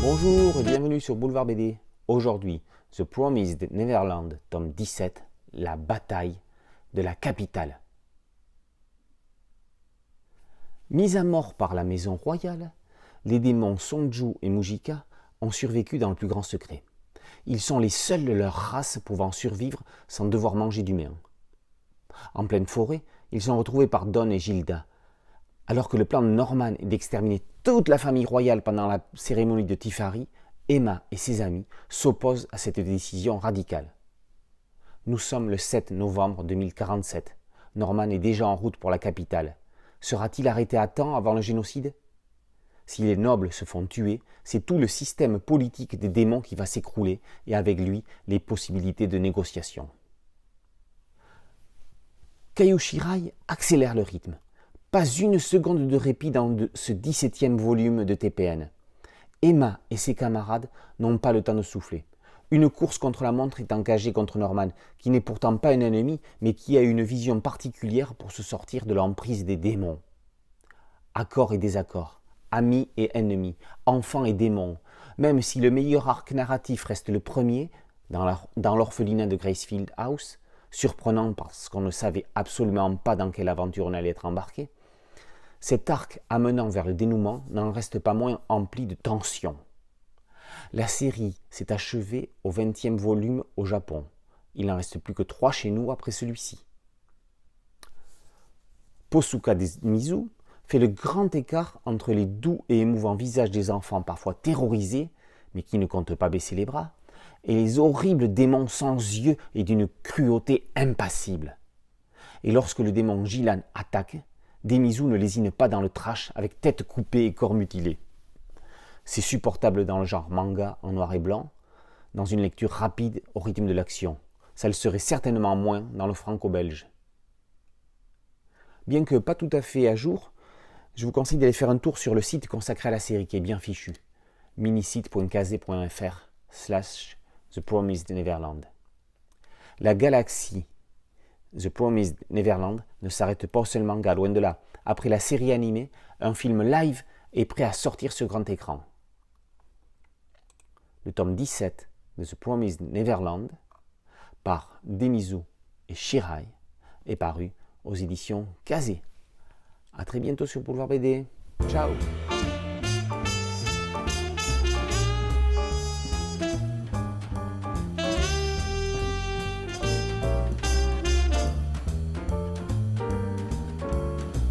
Bonjour et bienvenue sur Boulevard BD. Aujourd'hui, The Promised Neverland, tome 17, la bataille de la capitale. Mis à mort par la maison royale, les démons Sonju et Mujika ont survécu dans le plus grand secret. Ils sont les seuls de leur race pouvant survivre sans devoir manger d'humains. En pleine forêt, ils sont retrouvés par Don et Gilda. Alors que le plan de Norman est d'exterminer toute la famille royale pendant la cérémonie de Tifari, Emma et ses amis s'opposent à cette décision radicale. Nous sommes le 7 novembre 2047. Norman est déjà en route pour la capitale. Sera-t-il arrêté à temps avant le génocide ? Si les nobles se font tuer, c'est tout le système politique des démons qui va s'écrouler et avec lui les possibilités de négociation. Kaio Shirai accélère le rythme. Pas une seconde de répit dans ce 17e volume de TPN. Emma et ses camarades n'ont pas le temps de souffler. Une course contre la montre est engagée contre Norman, qui n'est pourtant pas un ennemi, mais qui a une vision particulière pour se sortir de l'emprise des démons. Accords et désaccords, amis et ennemis, enfants et démons. Même si le meilleur arc narratif reste le premier, dans l'orphelinat de Gracefield House, surprenant parce qu'on ne savait absolument pas dans quelle aventure on allait être embarqué, cet arc amenant vers le dénouement n'en reste pas moins empli de tension. La série s'est achevée au 20e volume au Japon. Il n'en reste plus que 3 chez nous après celui-ci. Posuka Mizu fait le grand écart entre les doux et émouvants visages des enfants parfois terrorisés, mais qui ne comptent pas baisser les bras, et les horribles démons sans yeux et d'une cruauté impassible. Et lorsque le démon Gilan attaque, Demizu ne lésine pas dans le trash avec tête coupée et corps mutilé. C'est supportable dans le genre manga en noir et blanc, dans une lecture rapide au rythme de l'action. Ça le serait certainement moins dans le franco-belge. Bien que pas tout à fait à jour, je vous conseille d'aller faire un tour sur le site consacré à la série qui est bien fichu. minisite.kazé.fr/The Promised Neverland. La galaxie The Promised Neverland ne s'arrête pas au seul manga, loin de là. Après la série animée, un film live est prêt à sortir sur grand écran. Le tome 17 de The Promised Neverland, par Demizu et Shirai, est paru aux éditions Kazé. A très bientôt sur Boulevard BD. Ciao!